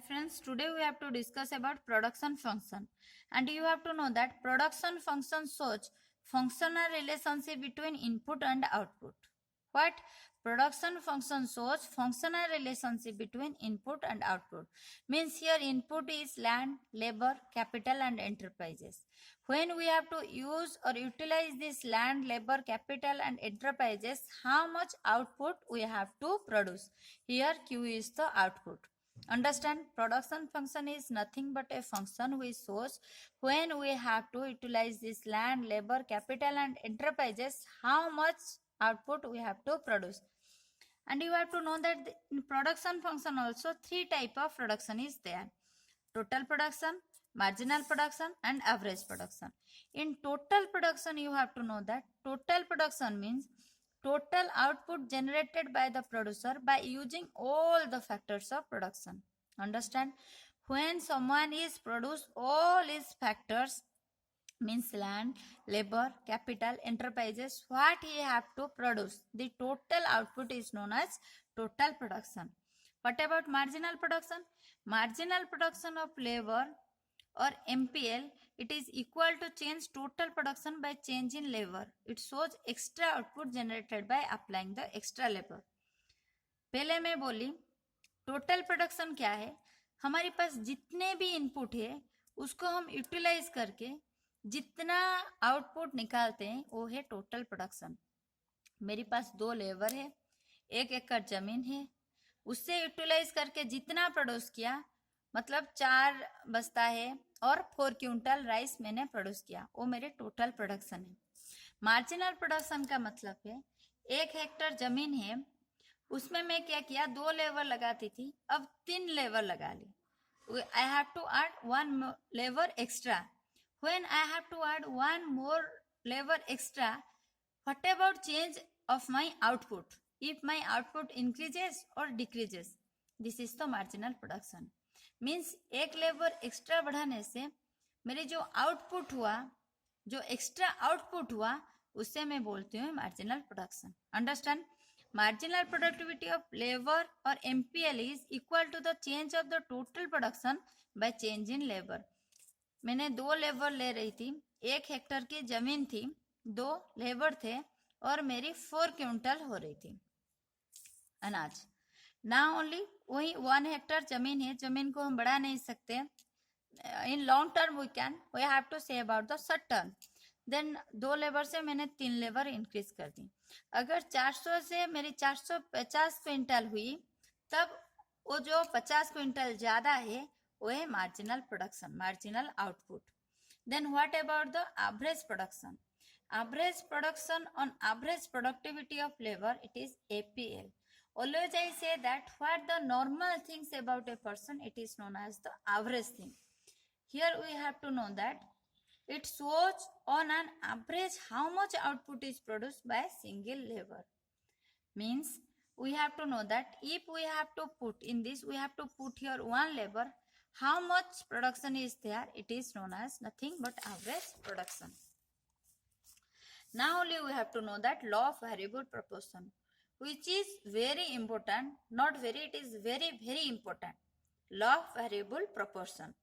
Friends, today we have to discuss about production function, and you have to know that production function shows functional relationship between input and output. What? Production function shows functional relationship between input and output. Means here input is land, labor, capital and enterprises. When we have to use or utilize this land, labor, capital and enterprises, how much output we have to produce? Here Q is the output. Understand, production function is nothing but a function which shows when we have to utilize this land, labor, capital and enterprises, how much output we have to produce. And you have to know that in production function also three type of production is there: total production, marginal production and average production. In total production, you have to know that total production means total output generated by the producer by using all the factors of production. Understand, when someone is produce all his factors, means land, labor, capital, enterprises, what he have to produce, the total output is known as total production. What about marginal production? Marginal production of labor or MPL, it is equal to change total production by change in labor. It shows extra output generated by applying the extra labor. पहले मैं बोली total production क्या है, हमारे पास जितने भी input है उसको हम यूटिलाइज करके जितना आउटपुट निकालते हैं वो है टोटल प्रोडक्शन. मेरे पास 2 लेबर है, 1 एकड़ जमीन है, उससे यूटिलाइज करके जितना प्रोड्यूस किया, मतलब 4 बस्ता है और 4 क्विंटल राइस मैंने प्रोड्यूस किया, वो मेरे टोटल प्रोडक्शन है. मार्जिनल प्रोडक्शन का मतलब है 1 हेक्टर जमीन है, उसमें मैं क्या किया, 2 लेबर लगाती थी, अब 3 लेबर लगा ली. I have to add 1 labor extra. When I have to add 1 more labor extra, what about change of my output? If my output increases or decreases, this is the marginal production. Means 1 labour extra बढ़ाने से मेरे जो output हुआ, जो extra output हुआ, उससे मैं बोलती हूँ marginal production. Understand, marginal productivity of labor or MPL is equal to the change of the total production by change in labor. मैंने 2 लेबर ले रही थी, 1 हेक्टर की जमीन थी, 2 लेबर थे और मेरी 4 क्विंटल हो रही थी अनाज. ना ओनली वही 1 हेक्टर जमीन है, जमीन को हम बढ़ा नहीं सकते. In long term we have to say about the short term. Then 2 labour से मैंने 3 लेबर इंक्रीज कर दी. अगर 400 से मेरी 450 क्विंटल हुई, तब वो जो 50 क्विंटल ज्यादा है वो है marginal production, marginal output. Then what about the average production? Average production on average productivity of labour, it is APL. Always I say that what the normal things about a person, it is known as the average thing. Here we have to know that it shows on an average how much output is produced by single labor. Means we have to know that if we have to put in this, we have to put here 1 labor, how much production is there, it is known as nothing but average production. Now only we have to know that law of variable proportion, which is very important, not very, it is very, very important. Law of variable proportion.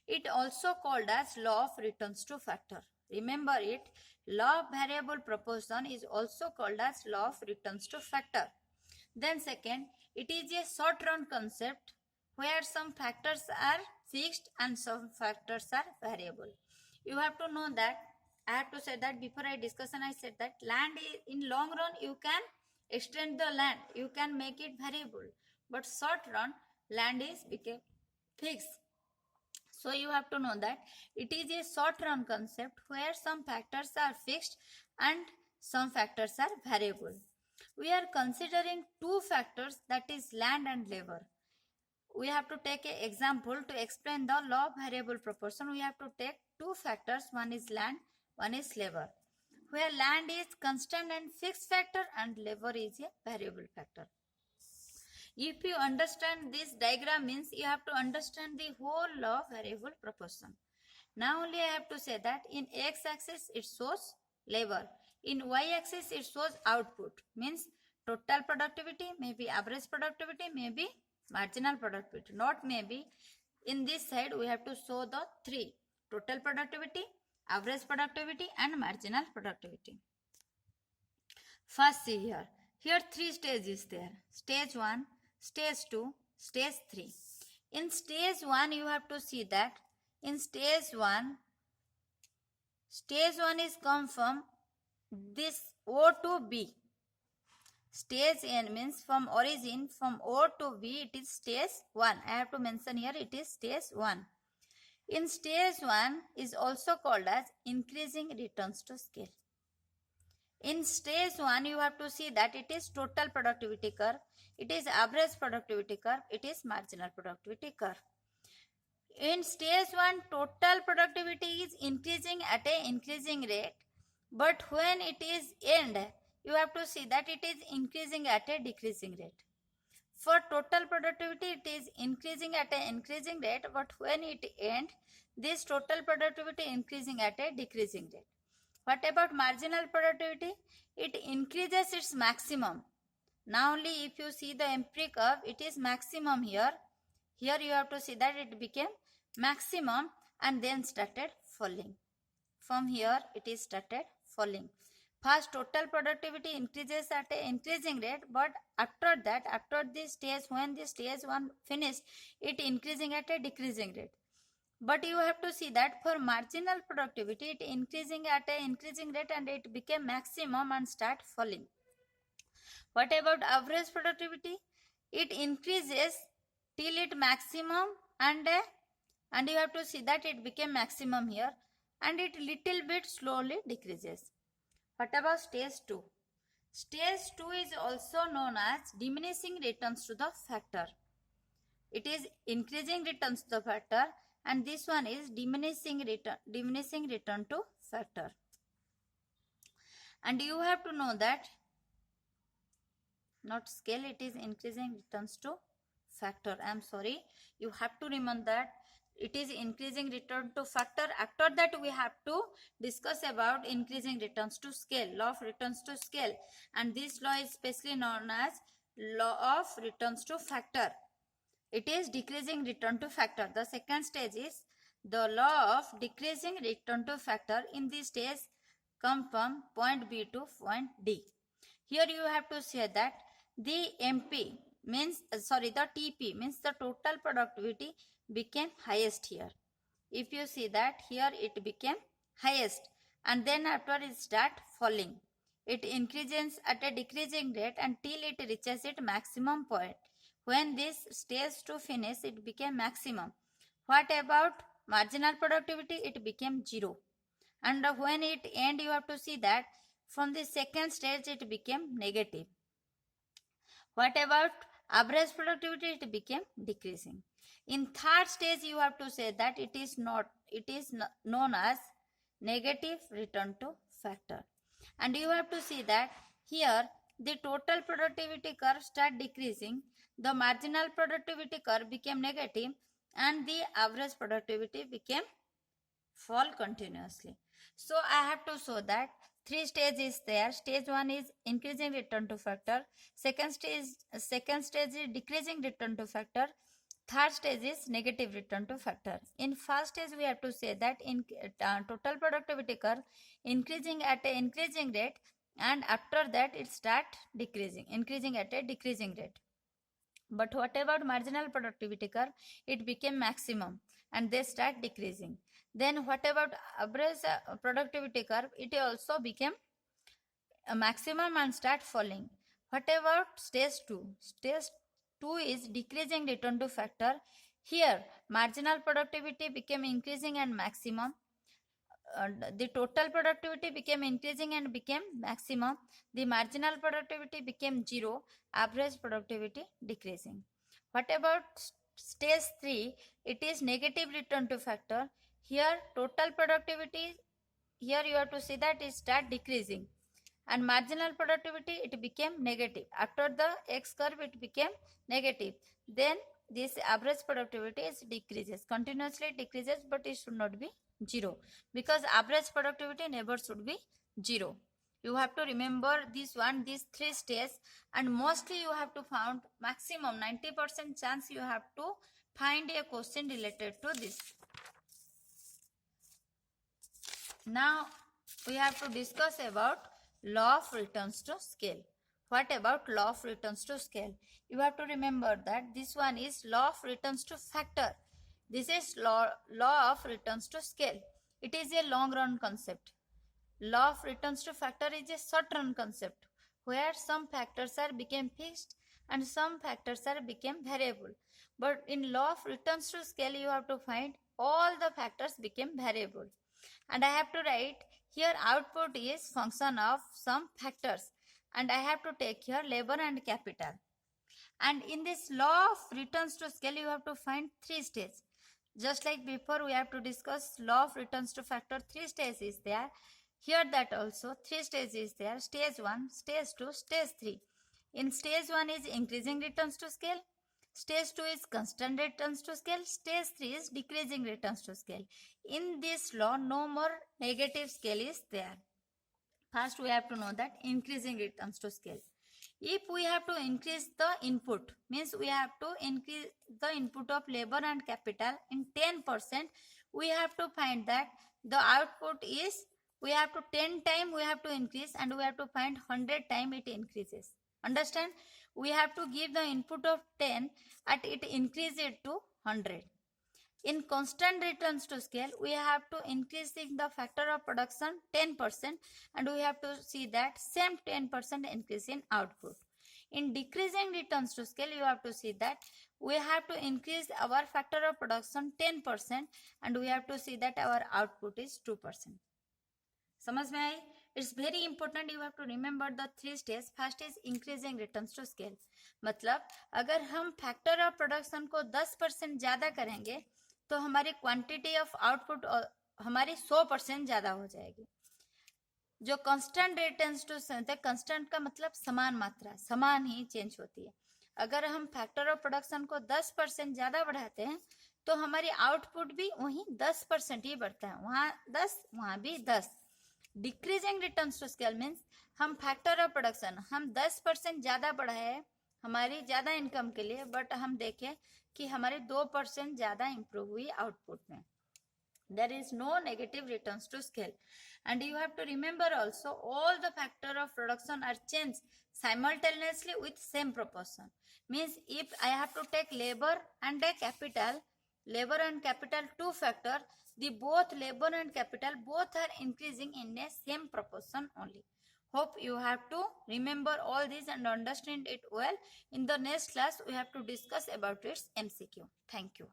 It also called as law of returns to factor. Remember it, law of variable proportion is also called as law of returns to factor. Then second, it is a short run concept where some factors are fixed and some factors are variable. You have to know that, I have to say that before I discussion I said that land is, in long run you can extend the land, you can make it variable, but short run land is became fixed. So you have to know that it is a short run concept where some factors are fixed and some factors are variable. We are considering 2 factors, that is land and labor. We have to take an example to explain the law of variable proportion. We have to take 2 factors, one is land, one is labor, where land is constant and fixed factor and labor is a variable factor. If you understand this diagram, means you have to understand the whole law of variable proportion. Now only I have to say that in x-axis it shows labor, in y-axis it shows output, means total productivity, maybe average productivity, maybe marginal productivity. Not maybe. In this side, we have to show the three: total productivity, average productivity, and marginal productivity. First, see here. Here, three stages there: stage 1, stage 2, stage 3. In stage 1, you have to see that in stage 1 is come from this O to B. Stage N means from origin from O to B, it is stage 1. I have to mention here it is stage 1. In stage 1 is also called as increasing returns to scale. In stage 1, you have to see that it is total productivity curve, it is average productivity curve, it is marginal productivity curve. In stage 1, total productivity is increasing at an increasing rate, but when it is end, you have to see that it is increasing at a decreasing rate. For total productivity, it is increasing at an increasing rate, but when it ends, this total productivity increasing at a decreasing rate. What about marginal productivity? It increases its maximum. Now only if you see the empiric curve, it is maximum here. Here you have to see that it became maximum and then started falling. From here it is started falling. First, total productivity increases at an increasing rate, but after that, after this stage, when the stage 1 finished, it increasing at a decreasing rate. But you have to see that for marginal productivity, it increasing at an increasing rate and it became maximum and start falling. What about average productivity? It increases till it maximum and you have to see that it became maximum here and it little bit slowly decreases. What about stage 2? Stage 2 is also known as diminishing returns to the factor. It is increasing returns to the factor and this one is diminishing return to factor. And you have to know that not scale, it is increasing returns to factor. I am sorry, you have to remember that it is increasing return to factor. After that we have to discuss about increasing returns to scale, law of returns to scale, and this law is specially known as law of returns to factor. It is decreasing return to factor. The second stage is the law of decreasing return to factor. In this stage come from point B to point D. Here you have to say that the MP means the TP means the total productivity became highest here. If you see that here it became highest and then after it start falling. It increases at a decreasing rate until it reaches its maximum point. When this stage 2 finish, it became maximum. What about marginal productivity? It became 0. And when it end, you have to see that from the second stage it became negative. What about average productivity? It became decreasing. In third stage, you have to say that it is known as negative return to factor. And you have to see that here the total productivity curve start decreasing, the marginal productivity curve became negative and the average productivity became fall continuously. So I have to show that three stages there. Stage 1 is increasing return to factor, second stage is decreasing return to factor, third stage is negative return to factor. In first stage we have to say that in total productivity curve increasing at a increasing rate and after that it start increasing at a decreasing rate. But what about marginal productivity curve? It became maximum and they start decreasing. Then what about average productivity curve? It also became a maximum and start falling. What about stage 2? Stage 2 is decreasing return to factor. Here marginal productivity became increasing and maximum. The total productivity became increasing and became maximum. The marginal productivity became 0. Average productivity decreasing. What about stage 3? It is negative return to factor. Here total productivity, here you have to see that it start decreasing and marginal productivity it became negative. After the X curve it became negative. Then this average productivity is decreases, continuously decreases, but it should not be 0 because average productivity never should be 0. You have to remember these three stages, and mostly you have to find maximum 90% chance you have to find a question related to this. Now we have to discuss about law of returns to scale. What about law of returns to scale? You have to remember that this one is law of returns to factor. This is law of returns to scale. It is a long run concept. Law of returns to factor is a short run concept where some factors are became fixed and some factors are became variable. But in law of returns to scale, you have to find all the factors became variable. And I have to write here output is function of some factors, and I have to take here labor and capital. And in this law of returns to scale, you have to find three stages. Just like before, we have to discuss law of returns to factor. Three stages is there. Here that also three stages is there. Stage 1, stage 2, stage 3. In stage 1 is increasing returns to scale. Stage 2 is constant returns to scale. Stage 3 is decreasing returns to scale. In this law, no more negative scale is there. First, we have to know that increasing returns to scale. If we have to increase the input, means we have to increase the input of labor and capital in 10%, we have to find that the output is, we have to 10 times we have to increase, and we have to find 100 times it increases. Understand? We have to give the input of 10 and it increase it to 100. In constant returns to scale, we have to increase the factor of production 10%, and we have to see that same 10% increase in output. In decreasing returns to scale, you have to see that we have to increase our factor of production 10%, and we have to see that our output is 2%. समझ में आई? It's very important, you have to remember the three stages. First is increasing returns to scale. मतलब अगर हम factor of production को 10% ज़्यादा करेंगे तो हमारी क्वांटिटी ऑफ आउटपुट हमारी 100% ज़्यादा हो जाएगी. जो कांस्टेंट रिटर्न्स टू कांस्टेंट का मतलब समान मात्रा, समान ही चेंज होती है. अगर हम फैक्टर ऑफ प्रोडक्शन को 10% ज़्यादा बढ़ाते हैं तो हमारी आउटपुट भी वहीं 10% ही बढ़ता है. वहाँ 10, वहाँ भी 10. Decreasing returns to scale means हम फैक्टर ऑफ प्रोडक्शन हम 10% ज़्यादा बढ़ाए हमारी ज़्यादा इनकम के लिए, बट हम देखें कि हमारे 2% ज़्यादा इंप्रूव हुई आउटपुट में. There is no negative returns to scale. And you have to remember also all the factor of production are changed simultaneously with same proportion. Means if I have to take labor and capital, two factor, the both labor and capital both are increasing in a same proportion only. Hope you have to remember all this and understand it well. In the next class, we have to discuss about its MCQ. Thank you.